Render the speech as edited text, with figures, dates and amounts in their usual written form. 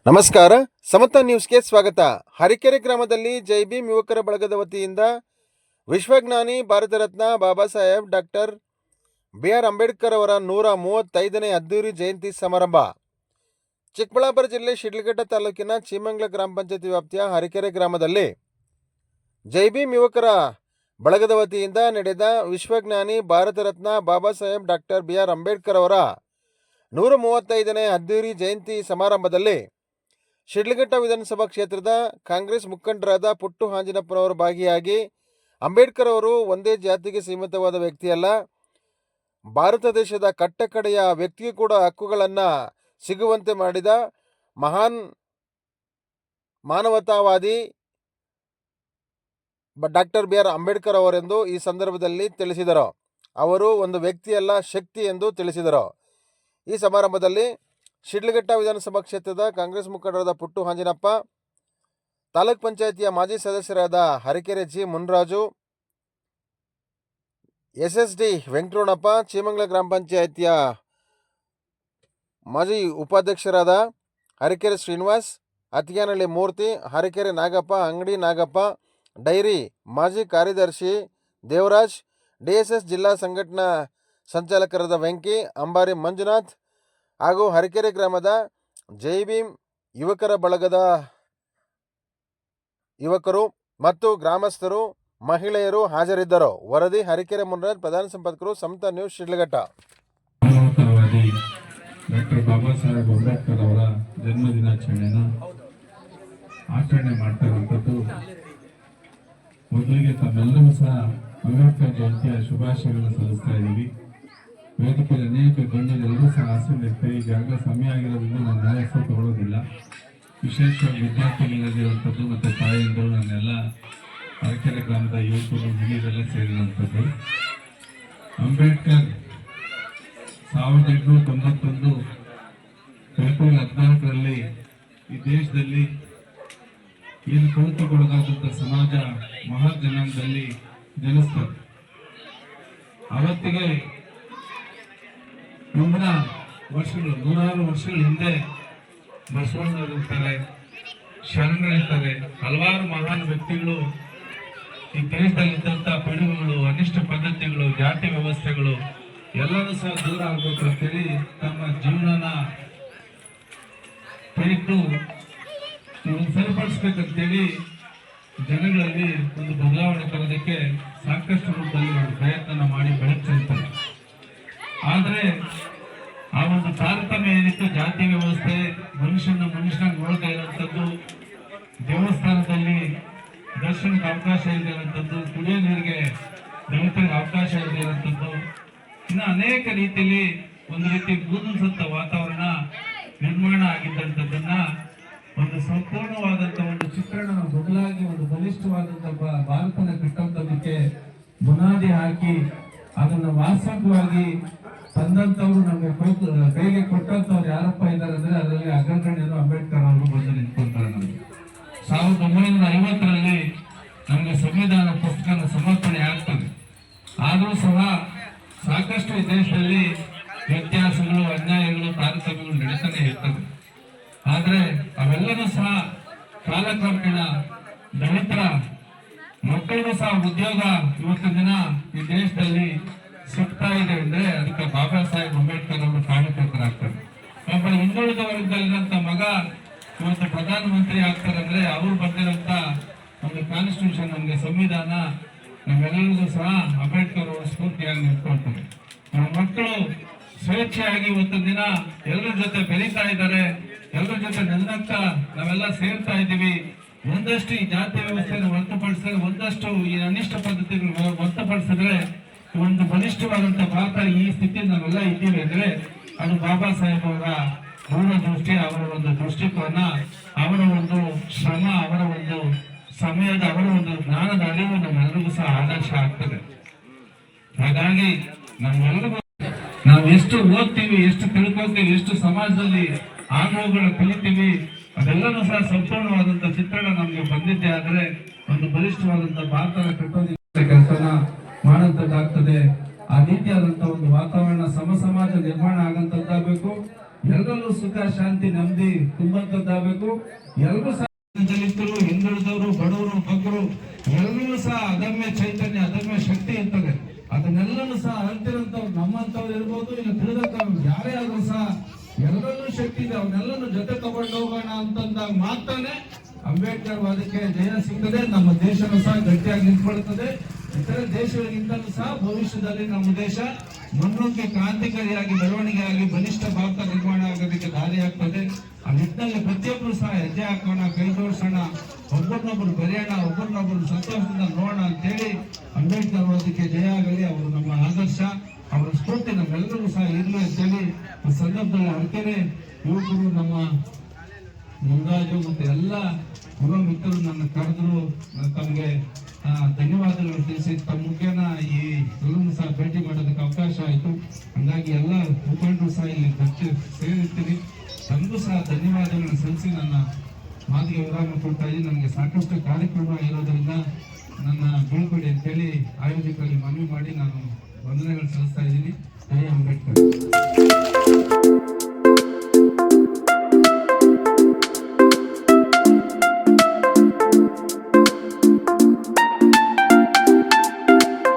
ನಮಸ್ಕಾರ, ಸಮತ ನ್ಯೂಸ್ಗೆ ಸ್ವಾಗತ. ಹರಿಕೆರೆ ಗ್ರಾಮದಲ್ಲಿ ಜೈ ಭೀಮ್ ಯುವಕರ ಬಳಗದ ವತಿಯಿಂದ ವಿಶ್ವಜ್ಞಾನಿ ಭಾರತ ರತ್ನ ಬಾಬಾ ಸಾಹೇಬ್ ಡಾಕ್ಟರ್ ಬಿ.ಆರ್. ಅಂಬೇಡ್ಕರ್ ಅವರ 135ನೇ ಅದ್ದೂರಿ ಜಯಂತಿ ಸಮಾರಂಭ. ಚಿಕ್ಕಬಳ್ಳಾಪುರ ಜಿಲ್ಲೆ ಶಿಡ್ಲಘಟ್ಟ ತಾಲೂಕಿನ ಚೀಮಂಗ್ಲ ಗ್ರಾಮ ಪಂಚಾಯತಿ ವ್ಯಾಪ್ತಿಯ ಹರಿಕೆರೆ ಗ್ರಾಮದಲ್ಲಿ ಜೈ ಭೀಮ್ ಯುವಕರ ಬಳಗದ ವತಿಯಿಂದ ನಡೆದ ವಿಶ್ವಜ್ಞಾನಿ ಭಾರತ ರತ್ನ ಬಾಬಾ ಸಾಹೇಬ್ ಡಾಕ್ಟರ್ ಬಿ.ಆರ್. ಅಂಬೇಡ್ಕರ್ ಅವರ 135ನೇ ಅದ್ದೂರಿ ಜಯಂತಿ ಸಮಾರಂಭದಲ್ಲಿ ಶಿಡ್ಲಘಟ್ಟ ವಿಧಾನಸಭಾ ಕ್ಷೇತ್ರದ ಕಾಂಗ್ರೆಸ್ ಮುಖಂಡರಾದ ಪುಟ್ಟು ಆಂಜನಪ್ಪನವರು ಭಾಗಿಯಾಗಿ, ಅಂಬೇಡ್ಕರ್ ಅವರು ಒಂದೇ ಜಾತಿಗೆ ಸೀಮಿತವಾದ ವ್ಯಕ್ತಿಯಲ್ಲ, ಭಾರತ ದೇಶದ ಕಟ್ಟಕಡೆಯ ವ್ಯಕ್ತಿಗೂ ಕೂಡ ಹಕ್ಕುಗಳನ್ನು ಸಿಗುವಂತೆ ಮಾಡಿದ ಮಹಾನ್ ಮಾನವತಾವಾದಿ ಡಾಕ್ಟರ್ ಬಿ.ಆರ್. ಅಂಬೇಡ್ಕರ್ ಅವರೆಂದು ಈ ಸಂದರ್ಭದಲ್ಲಿ ತಿಳಿಸಿದರು. ಅವರು ಒಂದು ವ್ಯಕ್ತಿಯಲ್ಲ, ಶಕ್ತಿ ಎಂದು ತಿಳಿಸಿದರು. ಈ ಸಮಾರಂಭದಲ್ಲಿ ಶಿಡ್ಲಘಟ್ಟ ವಿಧಾನಸಭಾ ಕ್ಷೇತ್ರದ ಕಾಂಗ್ರೆಸ್ ಮುಖಂಡರಾದ ಪುಟ್ಟು ಆಂಜನಪ್ಪ, ತಾಲೂಕ್ ಪಂಚಾಯಿತಿಯ ಮಾಜಿ ಸದಸ್ಯರಾದ ಹರಿಕೆರೆ ಜಿ. ಮುನ್ರಾಜು, ಎಸ್.ಡಿ. ವೆಂಕಟರಮಣಪ್ಪ, ಚೀಮಂಗ್ಲ ಗ್ರಾಮ ಪಂಚಾಯಿತಿಯ ಮಾಜಿ ಉಪಾಧ್ಯಕ್ಷರಾದ ಹರಿಕೆರೆ ಶ್ರೀನಿವಾಸ್, ಅತ್ತಿಗೆನಹಳ್ಳಿ ಮೂರ್ತಿ, ಹರಿಕೆರೆ ನಾಗಪ್ಪ, ಅಂಗಡಿ ನಾಗಪ್ಪ, ಡೈರಿ ಮಾಜಿ ಕಾರ್ಯದರ್ಶಿ ದೇವರಾಜ್, ಡಿಎಸ್ಎಸ್ ಜಿಲ್ಲಾ ಸಂಘಟನಾ ಸಂಚಾಲಕರಾದ ವೆಂಕಿ, ಅಂಬಾರಿ ಮಂಜುನಾಥ್ ಹಾಗೂ ಹರಿಕೆರೆ ಗ್ರಾಮದ ಜೈ ಭೀಮ್ ಯುವಕರ ಬಳಗದ ಯುವಕರು ಮತ್ತು ಗ್ರಾಮಸ್ಥರು, ಮಹಿಳೆಯರು ಹಾಜರಿದ್ದರು. ವರದಿ ಹರಿಕೆರೆ ಮುನ್ರಾಜ್, ಪ್ರಧಾನ ಸಂಪಾದಕರು, ಸಮತ ನ್ಯೂಸ್, ಶಿಡ್ಲಘಟ್ಟ. ಡಾಕ್ಟರ್ ಬಾಬಾ ಸಾಹೇಬ್ ಅಂಬೇಡ್ಕರ್ ಅವರ ಜನ್ಮ ದಿನಾಚರಣೆಯನ್ನು ಆಚರಣೆ ಮಾಡ್ತಾ ಇರುವಂಥದ್ದು. ಮೊದಲಿಗೆ ತಮ್ಮೆಲ್ಲರೂ ಸಹ ಅಂಬೇಡ್ಕರ್ ಜಯಂತಿಯ ಶುಭಾಶಯಗಳನ್ನು ಸಲ್ಲಿಸ್ತಾ ಇದ್ದೀವಿ. ವೇದಿಕೆಯಲ್ಲಿ ಅನೇಕ ಗಣ್ಯರೆಲ್ಲರೂ ಸಹ ಆಸೀನರಿರ್ತಾರೆ. ಈಗಾಗಲೇ ಸಮಯ ಆಗಿರೋದ್ರಿಂದ ನಾನು ನ್ಯಾಯಸ್ಥ ತಗೊಳ್ಳೋದಿಲ್ಲ. ವಿಶೇಷವಾಗಿ ವಿದ್ಯಾರ್ಥಿಗಳಿರುವಂಥದ್ದು ಮತ್ತು ತಾಯಿಯಂದರು, ನನ್ನೆಲ್ಲ ಹರಿಕೆರೆ ಗ್ರಾಮದ ಯುವಕರು, ಹಿರಿಯರೆಲ್ಲ ಸೇರಿರುವಂಥದ್ದು. ಅಂಬೇಡ್ಕರ್ 1891 ಏಪ್ರಿಲ್ 14ರಲ್ಲಿ ಈ ದೇಶದಲ್ಲಿ ಏನು ಕೊರತೆಗೊಳಗಾದಂಥ ಸಮಾಜ ಮಹತ್ ಜನಾಂಗದಲ್ಲಿ ಜನಿಸ್ತದೆ. ಅವತ್ತಿಗೆ ಮುಂದಿನ ವರ್ಷಗಳು, 100 ವರ್ಷಗಳ ಹಿಂದೆ ಬಸವಣ್ಣವರಿರ್ತಾರೆ, ಶರಣರಿರ್ತಾರೆ, ಹಲವಾರು ಮಹಾನ್ ವ್ಯಕ್ತಿಗಳು ಈ ದೇಶದಲ್ಲಿದ್ದಂಥ ಪಿಡುಗುಗಳು, ಅನಿಷ್ಟ ಪದ್ಧತಿಗಳು, ಜಾತಿ ವ್ಯವಸ್ಥೆಗಳು ಎಲ್ಲರೂ ಸಹ ದೂರ ಆಗಬೇಕು ಅಂತೇಳಿ ತಮ್ಮ ಜೀವನನ ತೆಗೆದು ಸರಿಪಡಿಸ್ಬೇಕಂತೇಳಿ ಜನಗಳಲ್ಲಿ ಒಂದು ಬದಲಾವಣೆ ತರೋದಕ್ಕೆ ಸಾಕಷ್ಟು ರೂಪದಲ್ಲಿ ಒಂದು ಪ್ರಯತ್ನ ಮಾಡಿ ಬೆಳಗ್ತಾರೆ. ಆದರೆ ಆ ಒಂದು ತಾರತಮ್ಯ ಏನಿತ್ತು, ಜಾತಿ ವ್ಯವಸ್ಥೆ, ಮನುಷ್ಯನಾಗಿ ನೋಡ್ತಾ ಇರುವಂಥದ್ದು, ದೇವಸ್ಥಾನದಲ್ಲಿ ದರ್ಶನಕ್ಕೆ ಅವಕಾಶ ಇದೆ ಇರುವಂಥದ್ದು, ಕುಡಿಯೋ ನೀರಿಗೆ ದಲಿತರಿಗೆ ಅವಕಾಶ ಇದೆ ಇರುವಂಥದ್ದು, ಇನ್ನು ಅನೇಕ ರೀತಿಯಲ್ಲಿ ಒಂದು ರೀತಿ ಬೂದಿಸಂತ ವಾತಾವರಣ ನಿರ್ಮಾಣ ಆಗಿದ್ದಂಥದ್ದನ್ನ ಒಂದು ಸಂಪೂರ್ಣವಾದಂಥ ಒಂದು ಚಿತ್ರಣ ಬದಲಾಗಿ ಒಂದು ಬಲಿಷ್ಠವಾದಂಥ ಭಾರತನ ಕಟ್ಟುವಂಥದಕ್ಕೆ ಬುನಾದಿ ಹಾಕಿ ಅದನ್ನು ವಾಸ್ತವಿಕವಾಗಿ ತಂದಂಥವ್ರು ನಮಗೆ ಕೈಗೆ ಕೊಟ್ಟಂಥವ್ರು ಯಾರಪ್ಪ ಇದ್ದಾರೆ ಅಂದರೆ ಅದರಲ್ಲಿ ಅಗ್ರಗಣ್ಯರು ಅಂಬೇಡ್ಕರ್ ಅವರು ಬಂದು ನಿಂತ್ಕೊಳ್ತಾರೆ. ನಮಗೆ 1950ರಲ್ಲಿ ನಮಗೆ ಸಂವಿಧಾನ ಪುಸ್ತಕದ ಸಮರ್ಪಣೆ ಆಗ್ತದೆ. ಆದರೂ ಸಹ ಸಾಕಷ್ಟು ಈ ದೇಶದಲ್ಲಿ ವ್ಯತ್ಯಾಸಗಳು, ಅನ್ಯಾಯಗಳು, ತಾರತಮ್ಯಗಳು ನಡೀತಾನೆ ಇರ್ತದೆ. ಆದರೆ ಅವೆಲ್ಲವೂ ಸಹ ಕಾಲಕ್ರಮೇಣ ದಲಿತರ ಮಕ್ಕಳಿಗೂ ಸಹ ಉದ್ಯೋಗ ಇವತ್ತಿನ ದಿನ ಈ ದೇಶದಲ್ಲಿ ಸಿಗ್ತಾ ಇದೆ ಅಂದ್ರೆ ಅದಕ್ಕೆ ಬಾಬಾ ಸಾಹೇಬ್ ಅಂಬೇಡ್ಕರ್ ಅವರು ಕಾರಣಕರ್ತರಾಗ್ತಾರೆ. ಒಬ್ಬ ಹಿಂದುಳಿದ ವರ್ಗದಲ್ಲಿರುವಂತ ಮಗ ಇವತ್ತು ಪ್ರಧಾನಮಂತ್ರಿ ಆಗ್ತಾರೆ ಅಂದ್ರೆ ಅವ್ರು ಬಂದಿರೋಂಥ ಒಂದು ಕಾನ್ಸ್ಟಿಟ್ಯೂಷನ್, ನಮಗೆ ಸಂವಿಧಾನ, ನಮ್ಮೆಲ್ಲರಿಗೂ ಸಹ ಅಂಬೇಡ್ಕರ್ ಅವರು ಸ್ಫೂರ್ತಿಯಾಗಿ ನಿಂತ್ಕೊಳ್ತಾರೆ. ನಮ್ಮ ಮಕ್ಕಳು ಸ್ವೇಚ್ಛೆಯಾಗಿ ಇವತ್ತಿನ ದಿನ ಎಲ್ಲರ ಜೊತೆ ಬೆರೀತಾ ಇದ್ದಾರೆ, ಎಲ್ಲರ ಜೊತೆ ನೆಲನಕ್ಕ ನಾವೆಲ್ಲ ಸೇರ್ತಾ ಇದ್ದೀವಿ. ಒಂದಷ್ಟು ಈ ಜಾತಿ ವ್ಯವಸ್ಥೆಯನ್ನು ಹೊರತುಪಡಿಸಿದ್ರೆ, ಒಂದಷ್ಟು ಈ ಅನಿಷ್ಟ ಪದ್ಧತಿಗಳು ಹೊರತುಪಡಿಸಿದ್ರೆ ಒಂದು ಬಲಿಷ್ಠವಾದಂಥ ಭಾರತ ಈ ಸ್ಥಿತಿ ನಾವೆಲ್ಲ ಇದ್ದೀವಿ ಅಂದ್ರೆ ಅದು ಬಾಬಾ ಸಾಹೇಬ್ ಅವರ ದೂರದೃಷ್ಟಿ, ಅವರ ಒಂದು ದೃಷ್ಟಿಕೋನ, ಅವರ ಒಂದು ಶ್ರಮ, ಅವರ ಒಂದು ಸಮಯದ, ಅವರ ಒಂದು ಜ್ಞಾನದ ಅರಿವು ನಮ್ಮೆಲ್ಲರಿಗೂ ಸಹ ಆದರ್ಶ ಆಗ್ತದೆ. ಹಾಗಾಗಿ ನಮ್ಮೆಲ್ಲರಿಗೂ ನಾವು ಎಷ್ಟು ಓದ್ತೀವಿ, ಎಷ್ಟು ತಿಳ್ಕೊಳ್ತೀವಿ, ಎಷ್ಟು ಸಮಾಜದಲ್ಲಿ ಆಗುವಗಳು ಕಲಿತೀವಿ, ಅದೆಲ್ಲನೂ ಸಹ ಸಂಪೂರ್ಣವಾದಂಥ ಚಿತ್ರಣ ನಮ್ಗೆ ಬಂದಿದ್ದೆ ಆದರೆ ಒಂದು ಬಲಿಷ್ಠವಾದಂಥ ಭಾರತದ ಕಟ್ಟೋದಕ್ಕೆ ಕೆಲಸನ ಮಾಡುವಂಥದ್ದಾಗ್ತದೆ. ಆ ರೀತಿಯಾದಂಥ ಒಂದು ವಾತಾವರಣ, ಸಮಾಜ ನಿರ್ಮಾಣ ಆಗಂತದ್ದಾಗಬೇಕು. ಎಲ್ಲರಲ್ಲೂ ಸುಖ ಶಾಂತಿ ನೆಮ್ಮದಿ ತುಂಬಂತದ್ದಾಗಬೇಕು. ಎಲ್ಲರೂ ಸಹ ದಲಿತರು, ಹಿಂದುಳಿದವರು, ಬಡವರು, ಬಗ್ಗರು ಎಲ್ಲರೂ ಸಹ ಅದಮ್ಯ ಚೈತನ್ಯ, ಅದಮ್ಯ ಶಕ್ತಿ ಇರ್ತದೆ. ಅದನ್ನೆಲ್ಲರೂ ಸಹ ಅರಿತಿರಂತವ್ರು ನಮ್ಮಂತವ್ರು ಇರ್ಬೋದು, ಇಲ್ಲ ತಿಳಿದಂತವ್ರು ಯಾರೇ ಆದ್ರೂ ಸಹ ಎಲ್ಲರಲ್ಲೂ ಶಕ್ತಿ ಇದೆ. ಅವನ್ನೆಲ್ಲರೂ ಜೊತೆ ತಗೊಂಡು ಹೋಗೋಣ ಅಂತಂದಾಗ ಮಾತ್ರನೇ ಅಂಬೇಡ್ಕರ್ ವಾದಕ್ಕೆ ಜಯ ಸಿಗ್ತದೆ. ನಮ್ಮ ದೇಶನೂ ಸಹ ಗಟ್ಟಿಯಾಗಿ ನಿಂತ್ಕೊಳ್ತದೆ. ಇತರ ದೇಶಗಳಿಗಿಂತಲೂ ಸಹ ಭವಿಷ್ಯದಲ್ಲಿ ನಮ್ಮ ದೇಶ ಮುನ್ನುಗ್ಗಿ ಕ್ರಾಂತಿಕಾರಿಯಾಗಿ ಬೆಳವಣಿಗೆಯಾಗಿ ಬಲಿಷ್ಠ ಭಾರತ ನಿರ್ಮಾಣ ಆಗೋದಕ್ಕೆ ದಾರಿ ಆಗ್ತದೆ. ಆ ನಿಟ್ಟಿನಲ್ಲಿ ಪ್ರತಿಯೊಬ್ಬರು ಸಹ ಹೆಜ್ಜೆ ಹಾಕೋಣ, ಕೈ ಜೋಡಿಸೋಣ, ಒಬ್ಬರನ್ನೊಬ್ಬರು ಬೆರೆಯೋಣ, ಒಬ್ಬರನ್ನೊಬ್ಬರು ಸಂತೋಷದಿಂದ ನೋಡೋಣ ಅಂತೇಳಿ ಅಂಬೇಡ್ಕರ್ ವಾದಕ್ಕೆ ಜಯ ಆಗಲಿ. ಅವರು ನಮ್ಮ ಆದರ್ಶ, ಅವರ ಸ್ಫೂರ್ತಿ ನಮ್ಮೆಲ್ಲರಿಗೂ ಸಹ ಇರಲಿ ಅಂತೇಳಿ ಈ ಸಂದರ್ಭದಲ್ಲಿ ಅರ್ಕೆರೆ ಯುವಕರು, ನಮ್ಮ ಮುಂದಾಜು ಮತ್ತು ಎಲ್ಲ ಯುವ ಮಿತ್ರರು ನನ್ನ ಕರೆದ್ರು. ತಮಗೆ ಧನ್ಯವಾದಗಳು ತಿಳಿಸಿ ತಮ್ಮ ಮುಖ್ಯನ ಈ ಎಲ್ಲರೂ ಸಹ ಭೇಟಿ ಮಾಡೋದಕ್ಕೆ ಅವಕಾಶ ಆಯಿತು. ಹಂಗಾಗಿ ಎಲ್ಲ ಮುಖಂಡರು ಸಹ ಇಲ್ಲಿ ಸೇರಿರ್ತೀನಿ. ತಮಗೂ ಸಹ ಧನ್ಯವಾದಗಳನ್ನು ಸಲ್ಲಿಸಿ ನನ್ನ ಮಾತಿಗೆ ವಿರಾಮ ಕೊಡ್ತಾ ಇದ್ದೀನಿ. ನನಗೆ ಸಾಕಷ್ಟು ಕಾರ್ಯಕ್ರಮ ಇರೋದ್ರಿಂದ ನನ್ನ ಬೀಳ್ಕೊಡಿ ಅಂತೇಳಿ ಆಯೋಜಕರಲ್ಲಿ ಮನವಿ ಮಾಡಿ ನಾನು ವಂದನೆಗಳು ಸಲ್ಲಿಸ್ತಾ ಇದ್ದೀನಿ. ಜೈ ಅಂಬೇಡ್ಕರ್.